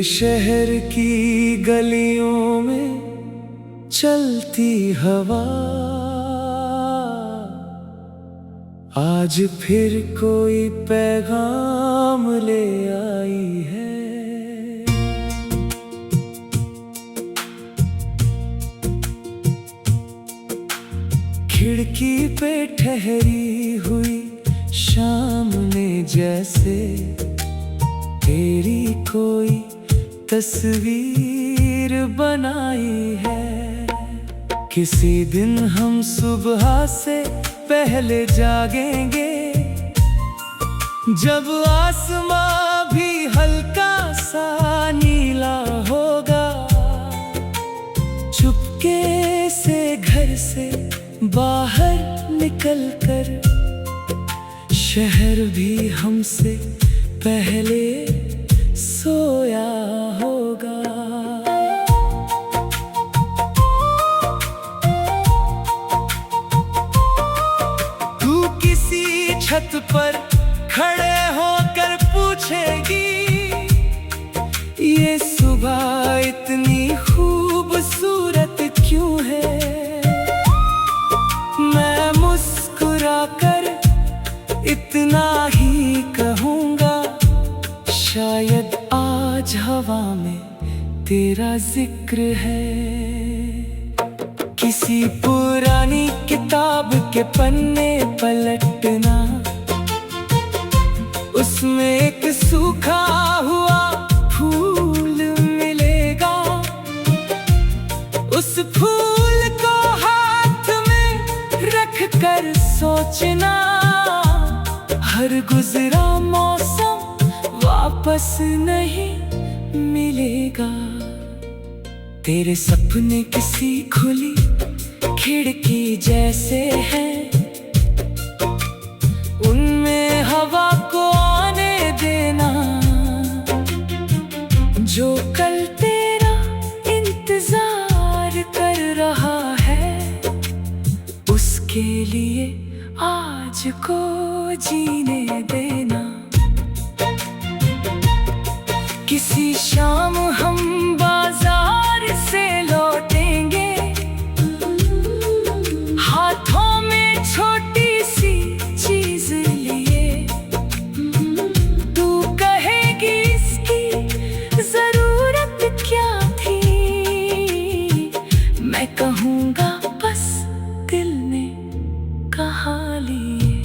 शहर की गलियों में चलती हवा आज फिर कोई पैगाम ले आई है। खिड़की पे ठहरी हुई शाम ने जैसे तेरी कोई तस्वीर बनाई है। किसी दिन हम सुबह से पहले जागेंगे, जब आसमां भी हल्का सा नीला होगा। चुपके से घर से बाहर निकलकर शहर भी हमसे पहले सोया होगा। तू किसी छत पर खड़े होकर पूछेगी, ये सुबह इतनी खूबसूरत क्यों है। मैं मुस्कुराकर इतना ही कहूँगा, शायद आज हवा में तेरा जिक्र है। किसी पुरानी किताब के पन्ने पलटना, उसमें एक सूखा हुआ फूल मिलेगा। उस फूल को हाथ में रख कर सोचना, हर गुजरा मौसम वापस नहीं मिलेगा। तेरे सपने किसी खुली खिड़की जैसे हैं, उनमें हवा को आने देना। जो कल तेरा इंतजार कर रहा है, उसके लिए आज को जीने देना। किसी शाम हम बाजार से लौटेंगे, हाथों में छोटी सी चीज लिए। तू कहेगी इसकी जरूरत क्या थी, मैं कहूँगा बस दिल ने कहा लिए।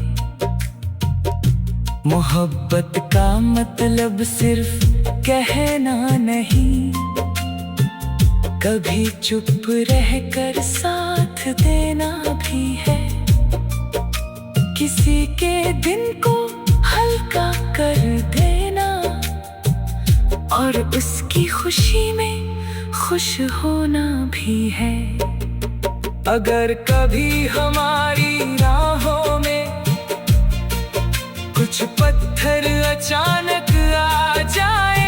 मोहब्बत का मतलब सिर्फ कहना नहीं, कभी चुप रहकर साथ देना भी है। किसी के दिन को हल्का कर देना, और उसकी खुशी में खुश होना भी है। अगर कभी हमारी राहों में कुछ पत्थर अचानक आ जाए,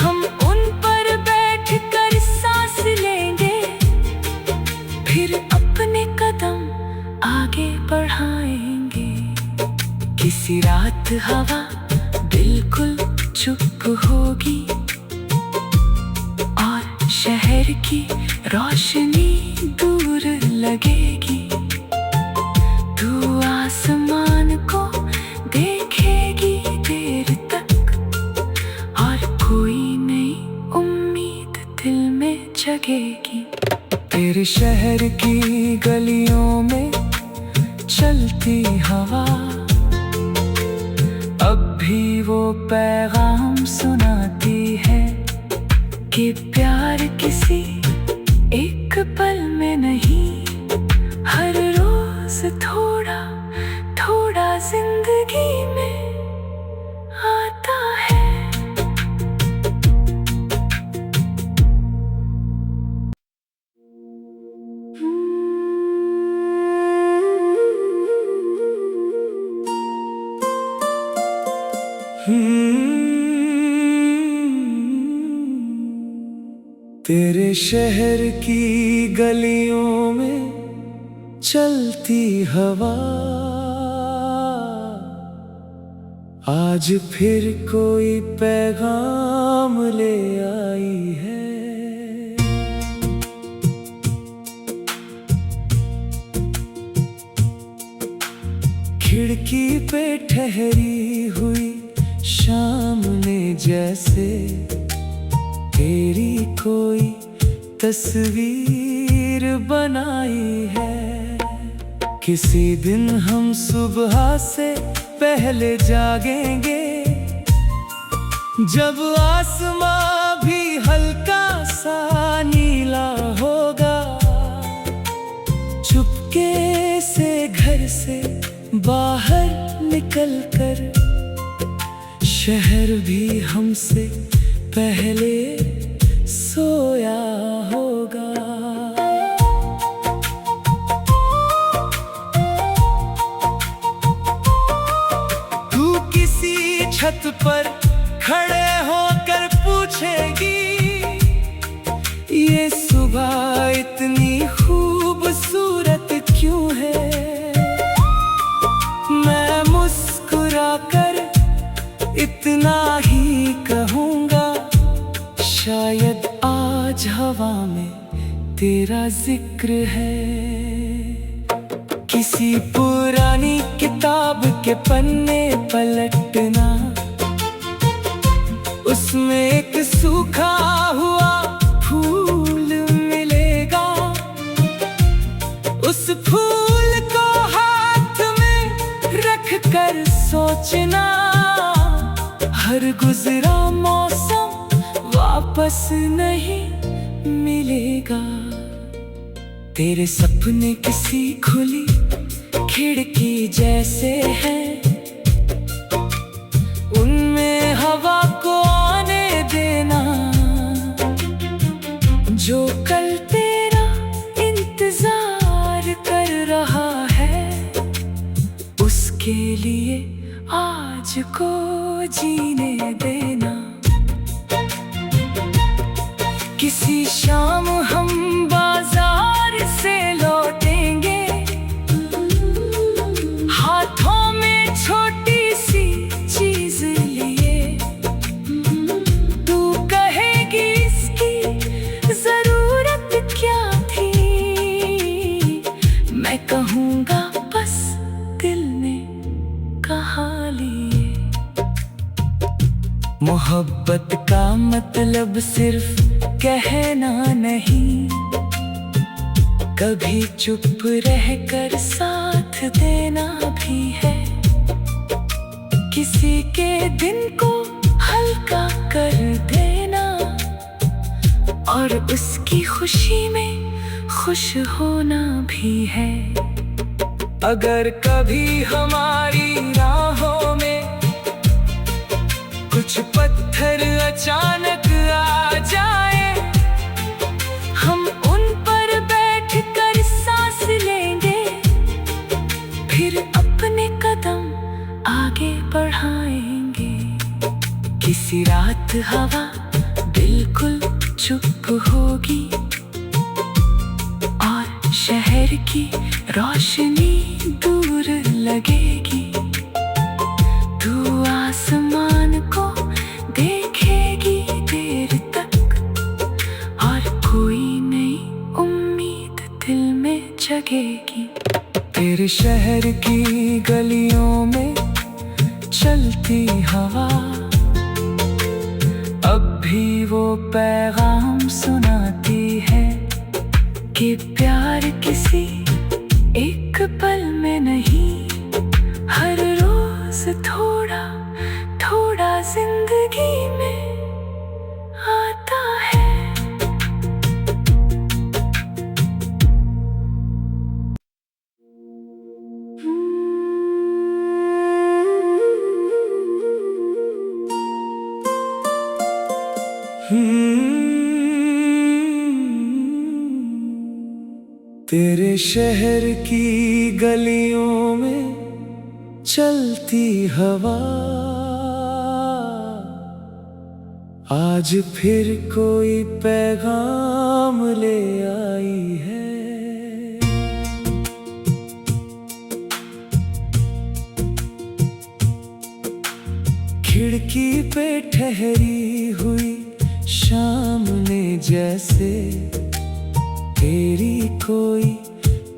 हम उन पर बैठ कर सांस लेंगे, फिर अपने कदम आगे बढ़ाएंगे। किसी रात हवा बिल्कुल चुप होगी, और शहर की रोशनी दूर लगेगी। तू आसमान को देखेगी देर तक, और कोई नई उम्मीद दिल में जगेगी। तेरे शहर की गलियों में चलती हवा अब भी वो पैगाम सुनाती है, कि प्यार किसी एक पल में नहीं, हर रोज थोड़ा थोड़ा जिंदगी में आता है। तेरे शहर की गलियों में चलती हवा आज फिर कोई पैगाम शाम ले आई है। खिड़की पे ठहरी हुई शाम ने जैसे तेरी कोई तस्वीर बनाई है। किसी दिन हम सुबह से पहले जागेंगे, जब आसमां भी हल्का सा नीला होगा। चुपके से घर से बाहर निकलकर शहर भी हमसे पहले सोया होगा। तू किसी छत पर खड़े होकर पूछेगी, ये सुबह इतनी खूबसूरत क्यों है। मैं मुस्कुराकर इतना ही कहूँगा, शायद आज हवा में तेरा जिक्र है। किसी पुरानी किताब के पन्ने पलटना, उसमें एक सूखा हुआ फूल मिलेगा। उस फूल को हाथ में रख कर सोचना, हर गुजरा मौसम वापस नहीं मिलेगा। तेरे सपने किसी खुली खिड़की जैसे हैं, उनमें हवा को आने देना। जो कल तेरा इंतजार कर रहा है, उसके लिए आज को जीने देना। किसी शाम हम बाजार से लौटेंगे, हाथों में छोटी सी चीज लिए। तू कहेगी इसकी जरूरत क्या थी, मैं कहूँगा बस दिल ने कहा लिए। मोहब्बत का मतलब सिर्फ कहना नहीं, कभी चुप रहकर साथ देना भी है। किसी के दिन को हल्का कर देना, और उसकी खुशी में खुश होना भी है। अगर कभी हमारी राहों में कुछ पत्थर अचानक आ जाए, हम उन पर बैठ कर सांस लेंगे, फिर अपने कदम आगे बढ़ाएंगे। किसी रात हवा बिल्कुल चुप होगी, और शहर की रोशनी दूर लगेगी। तू आसमान को देखेगी देर तक, और कोई नई उम्मीद दिल में जगेगी। तेरे शहर की गलियों में चलती हवा अब भी वो पैगाम सुनाती है, कि प्यार किसी एक पल में नहीं, हर रोज थोड़ा थोड़ा जिंदगी में आता है। तेरे शहर की गलियों में चलती हवा आज फिर कोई पैगाम ले आई है। खिड़की पे ठहरी हुई जैसे तेरी कोई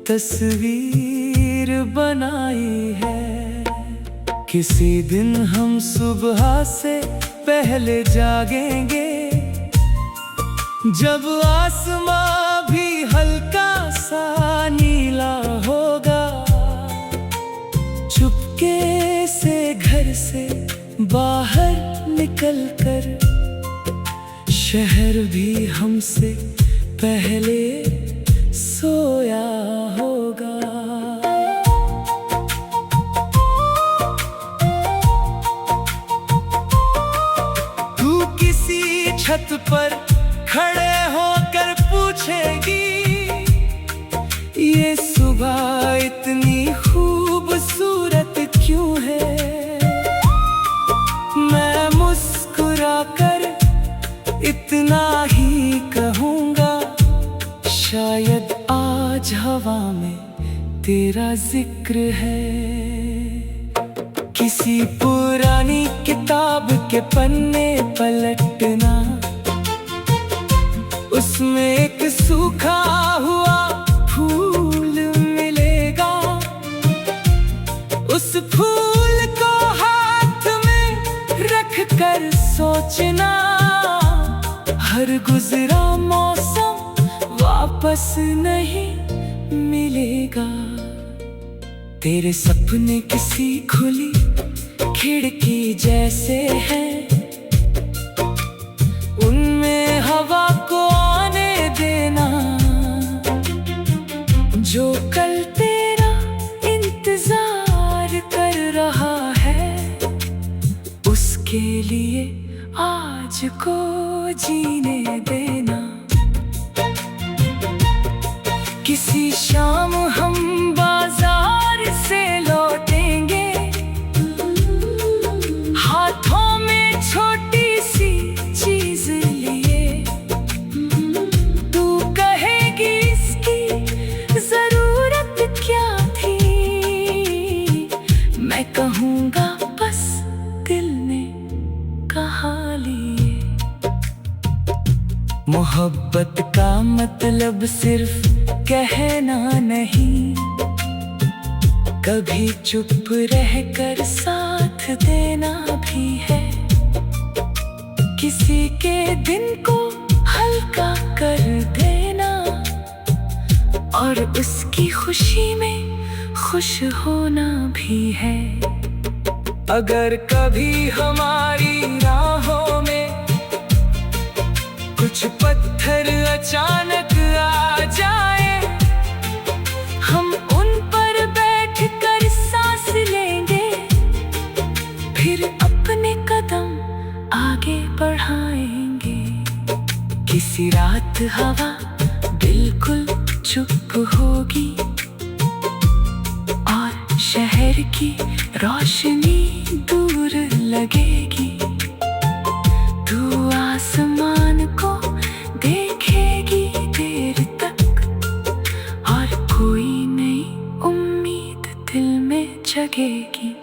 तस्वीर बनाई है। किसी दिन हम सुबह से पहले जागेंगे, जब आसमां भी हल्का सा नीला होगा। चुपके से घर से बाहर निकलकर शहर भी हमसे पहले सोया होगा। तू किसी छत पर खड़े होकर पूछेगी, ये सुबह इतनी खूबसूरत क्यों है। मैं मुस्कुराकर इतना ही कहूँगा, शायद आज हवा में तेरा जिक्र है। किसी पुरानी किताब के पन्ने पलटना, उसमें एक सूखा हुआ फूल मिलेगा। उस फूल को हाथ में रख कर सोचना, हर गुजरा मौसम वापस नहीं मिलेगा। तेरे सपने किसी खुली खिड़की जैसे हैं, उनमें हवा को आने देना। जो कल तेरा इंतजार कर रहा है, उसके लिए आज को जीने देना। किसी शाम हम बाजार से लौटेंगे, हाथों में छोटी सी चीज लिए। तू कहेगी इसकी जरूरत क्या थी, मैं कहूँगा बस दिल ने कहा लिए। मोहब्बत का मतलब सिर्फ कहना नहीं, कभी चुप रहकर साथ देना भी है। किसी के दिन को हल्का कर देना, और उसकी खुशी में खुश होना भी है। अगर कभी हमारी राहों में कुछ पत्थर अचानक आ जाए, हम उन पर बैठ कर सांस लेंगे, फिर अपने कदम आगे बढ़ाएंगे। किसी रात हवा बिल्कुल चुप होगी, और शहर की रोशनी दूर लगेगी। तू आसमान को देखेगी देर तक, और कोई नई उम्मीद दिल में जगेगी।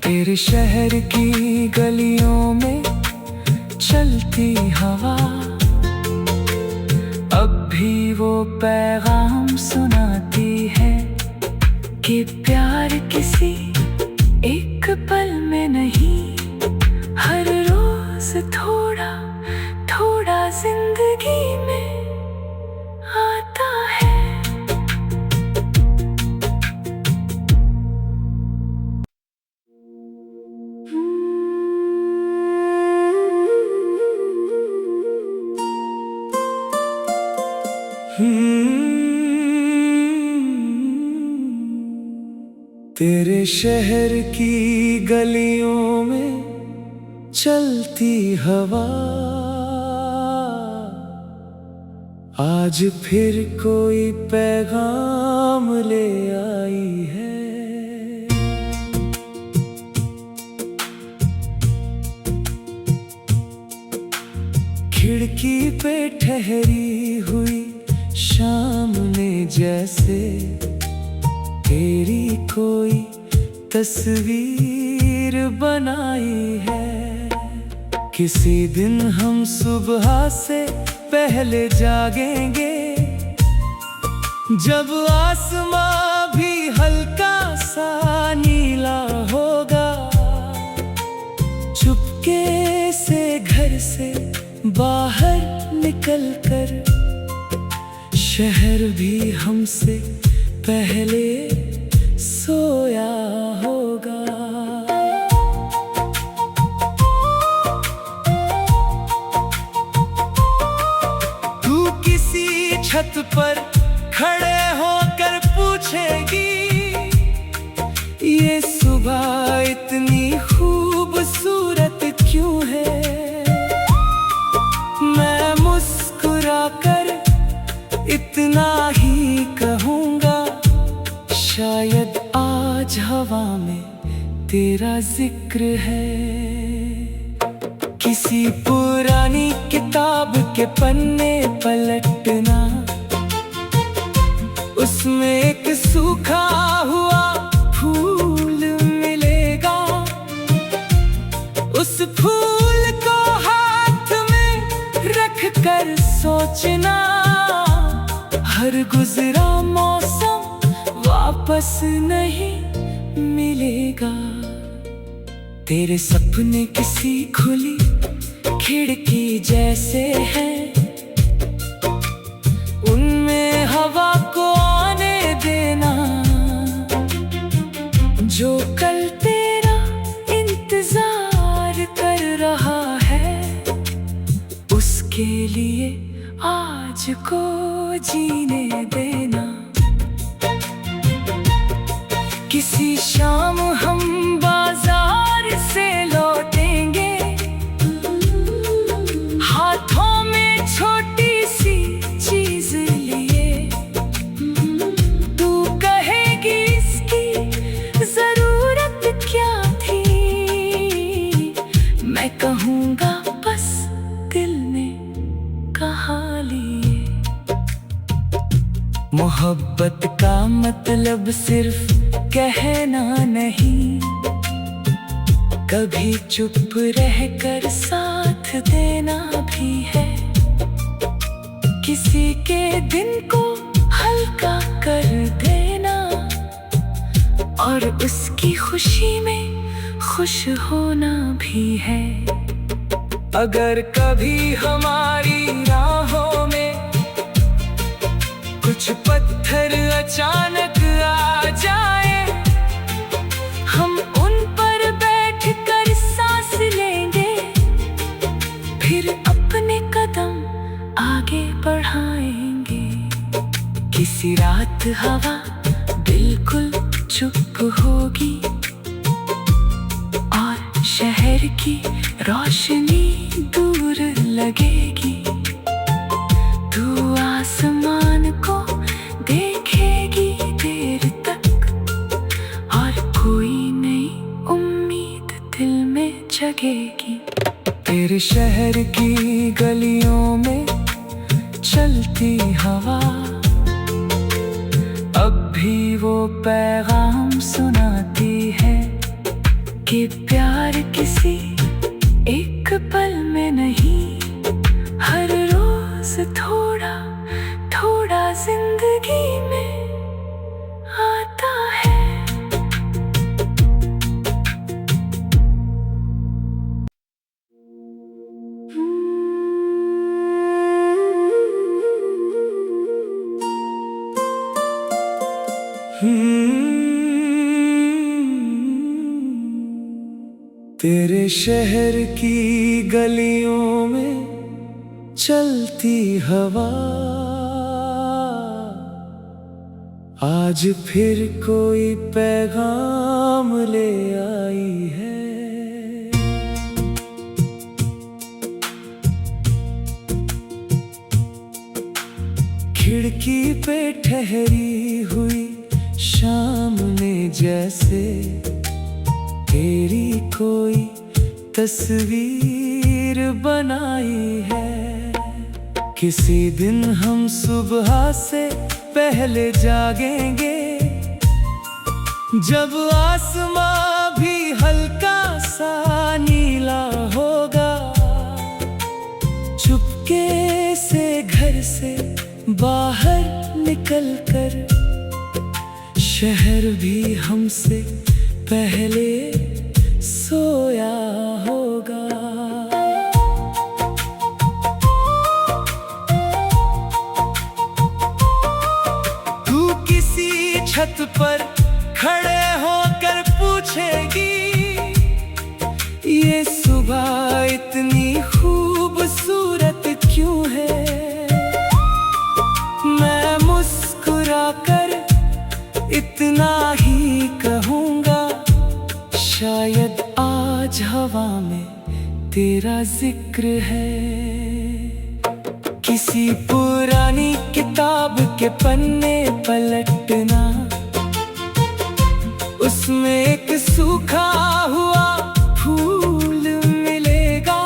तेरे शहर की गलियों में चलती हवा अब भी वो पैगाम सुनाती है, कि प्यार किसी एक पल में नहीं, हर रोज थोड़ा थोड़ा जिंदगी में आता है। तेरे शहर की गलियों में चलती हवा आज फिर कोई पैगाम ले आई है। खिड़की पे ठहरी हुई शाम ने जैसे तेरी कोई तस्वीर बनाई है। किसी दिन हम सुबह से पहले जागेंगे, जब आसमां भी हल्का सा नीला होगा। चुपके से घर से बाहर निकलकर शहर भी हमसे पहले सोया होगा। छत पर खड़े होकर पूछेगी, ये सुबह इतनी खूबसूरत क्यों है? मैं मुस्कुराकर इतना ही कहूँगा, शायद आज हवा में तेरा जिक्र है। किसी पुरानी किताब के पन्ने पलटना, उसमें एक सूखा हुआ फूल मिलेगा। उस फूल को हाथ में रख कर सोचना, हर गुजरा मौसम वापस नहीं मिलेगा। तेरे सपने किसी खुली खिड़की जैसे हैं, उनमें हवा को आने देना। जो कल तेरा इंतजार कर रहा है, उसके लिए आज को जीने देना। किसी शाम हम बाजार से लौटेंगे, हाथों में छोटी सी चीज लिए। तू कहेगी इसकी जरूरत क्या थी, मैं कहूँगा बस दिल ने कहा लिए। मोहब्बत का मतलब सिर्फ कहना नहीं, कभी चुप रहकर साथ देना भी है। किसी के दिन को हल्का कर देना, और उसकी खुशी में खुश होना भी है। अगर कभी हमारी राहों में कुछ पत्थर अचानक आ जाए, हम उन पर बैठ कर सांस लेंगे, फिर अपने कदम आगे बढ़ाएंगे। किसी रात हवा बिल्कुल चुप होगी, और शहर की रोशनी दूर लगेगी। तू आसमान को देखेगी देर तक, और कोई नई उम्मीद दिल में जगेगी। तेरे शहर की गलियों में चलती हवा अब भी वो पैगाम सुनाती है, कि प्यार किसी एक पल में नहीं, हर रोज थोड़ा थोड़ा जिंदगी में आता है। तेरे शहर की गलियों में चलती हवा आज फिर कोई पैगाम ले आई है। खिड़की पे ठहरी हुई शाम ने जैसे तेरी कोई तस्वीर बनाई है। किसी दिन हम सुबह से पहले जागेंगे, जब आसमां भी हल्का सा नीला होगा। चुपके से घर से बाहर निकल कर शहर भी हमसे पहले सोया होगा। तू किसी छत पर खड़े होकर पूछेगी, ये सुबह इतनी खूबसूरत क्यों है? मैं मुस्कुराकर इतना ही कहूँगा, शायद आज हवा में तेरा जिक्र है। किसी पुरानी किताब के पन्ने पलटना, उसमें एक सूखा हुआ फूल मिलेगा।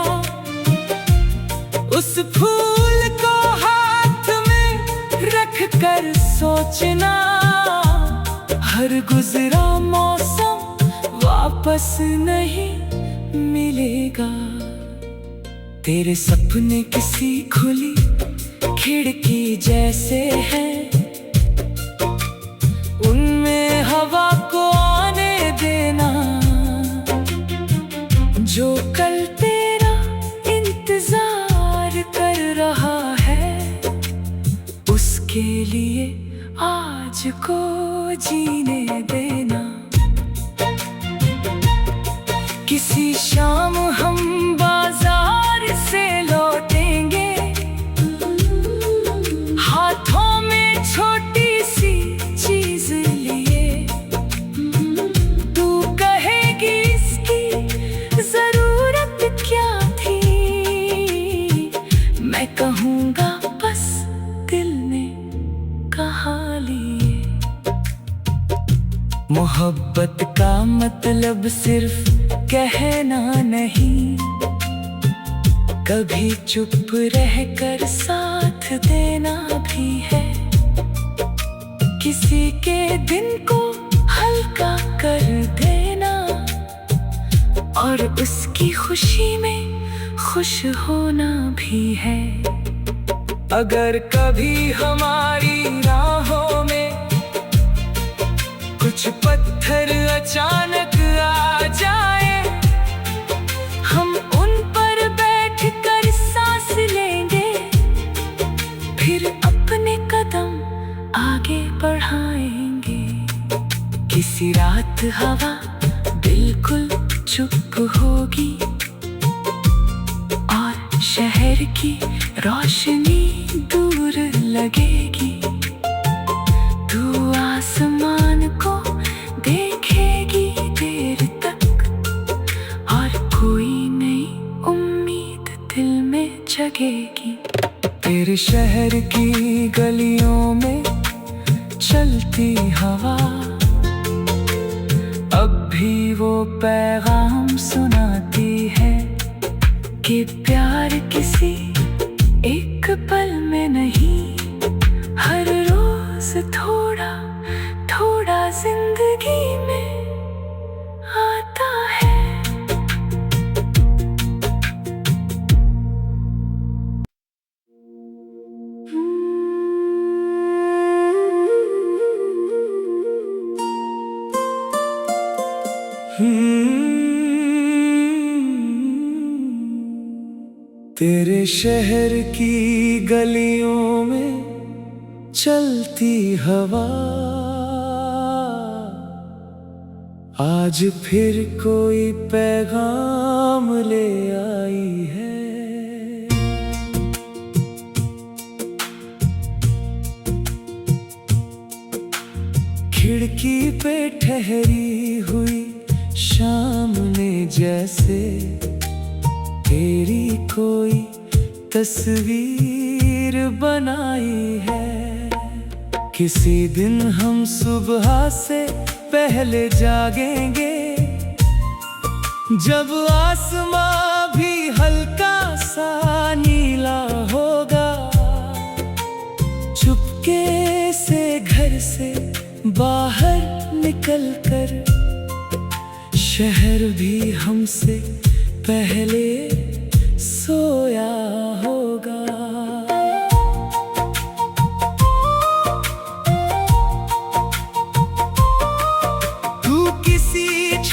उस फूल को हाथ में रख कर सोचना, हर गुजरा मौसम वापस नहीं मिलेगा। तेरे सपने किसी खुली खिड़की जैसे हैं, उनमें हवा को आने देना। जो कल तेरा इंतजार कर रहा है, उसके लिए आज को जीने देना। किसी शाम हम बाजार से लौटेंगे, हाथों में छोटी सी चीज लिए। तू कहेगी इसकी जरूरत क्या थी, मैं कहूँगा बस दिल ने कहा लिए। मोहब्बत का मतलब सिर्फ कहना नहीं, कभी चुप रहकर साथ देना भी है। किसी के दिन को हल्का कर देना, और उसकी खुशी में खुश होना भी है। अगर कभी हमारी राहों में कुछ पत्थर अचानक आ जाए, हम उन पर बैठ कर सांस लेंगे, फिर अपने कदम आगे बढ़ाएंगे। किसी रात हवा बिल्कुल चुप होगी, और शहर की रोशनी दूर लगेगी। तू आसमान को देखेगी देर तक, और कोई नई उम्मीद दिल में जगेगी। तेरे शहर की गलियों में चलती हवा अब भी वो पैगाम सुनाती है, कि प्यार किसी एक पल में नहीं, हर रोज थोड़ा थोड़ा जिंदगी में आता है। तेरे शहर की गलियों में चलती हवा आज फिर कोई पैगाम ले आई है। खिड़की पे ठहरी हुई शाम ने जैसे तेरी कोई तस्वीर बनाई है। किसी दिन हम सुबह से पहले जागेंगे, जब आसमां भी हल्का सा नीला होगा। चुपके से घर से बाहर निकल कर शहर भी हमसे पहले सोया होगा।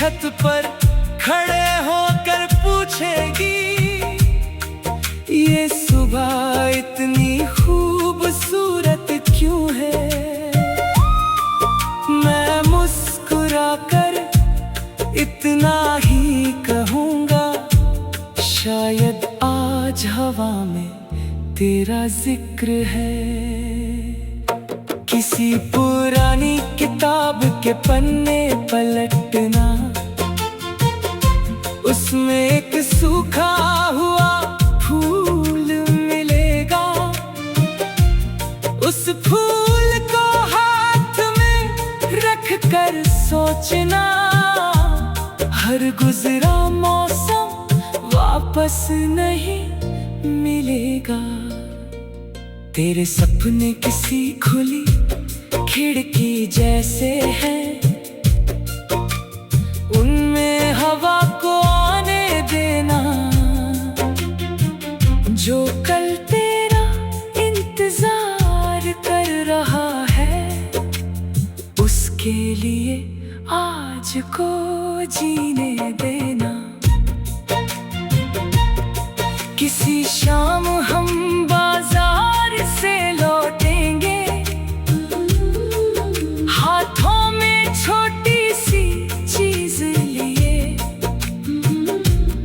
छत पर खड़े होकर पूछेगी, ये सुबह इतनी खूबसूरत क्यों है। मैं मुस्कुरा कर इतना ही कहूँगा, शायद आज हवा में तेरा जिक्र है। किसी पुरानी किताब के पन्ने पलटना, उसमें एक सूखा हुआ फूल मिलेगा। उस फूल को हाथ में रख कर सोचना, हर गुजरा मौसम वापस नहीं मिलेगा। तेरे सपने किसी खुली खिड़की जैसे हैं, उनमें हवा को आने देना। जो कल तेरा इंतजार कर रहा है, उसके लिए आज को जीने देना। किसी शाम हम बाजार से लौटेंगे, हाथों में छोटी सी चीज लिए।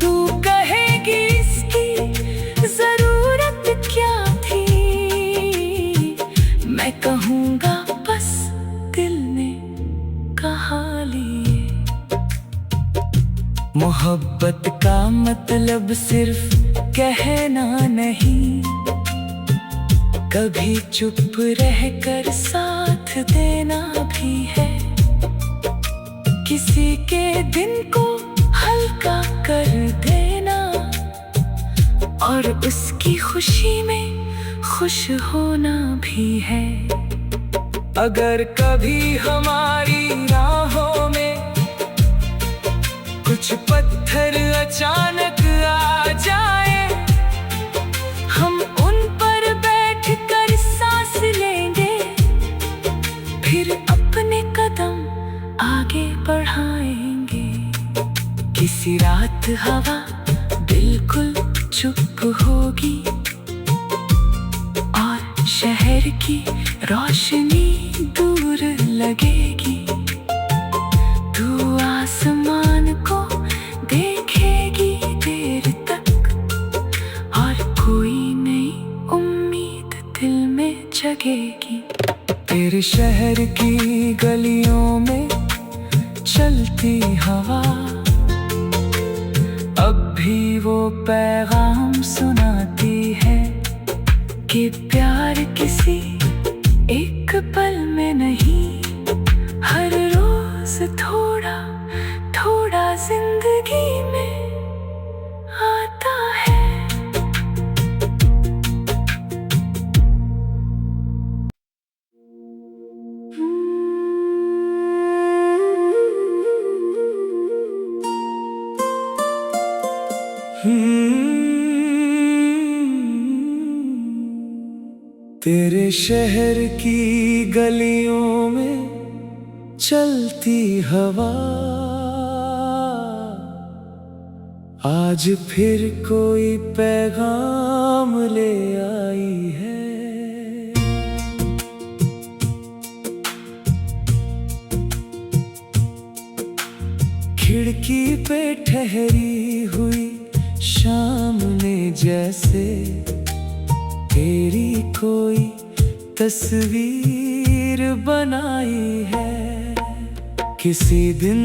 तू कहेगी इसकी जरूरत क्या थी, मैं कहूँगा बस दिल ने कहा लिए। मोहब्बत का मतलब सिर्फ कहना नहीं, कभी चुप रहकर साथ देना भी है। किसी के दिन को हल्का कर देना, और उसकी खुशी में खुश होना भी है। अगर कभी हमारी राहों में कुछ पत्थर अचानक आ जाए, हम उन पर बैठ कर सांस लेंगे, फिर अपने कदम आगे बढ़ाएंगे। किसी रात हवा बिल्कुल चुप होगी, और शहर की रोशनी दूर लगेगी। तू आसमान को देखेगी देर तक, और कोई नई उम्मीद दिल में जगेगी। तेरे शहर की गलियों में चलती हवा अब भी वो पैगाम सुनाती है, कि प्यार किसी एक पल में नहीं, हर रोज थोड़ा थोड़ा जिंदगी में आता है। तेरे शहर की गलियों में चलती हवा आज फिर कोई पैगाम ले आई है। खिड़की पे ठहरी हुई शाम ने जैसे तेरी कोई तस्वीर बनाई है। किसी दिन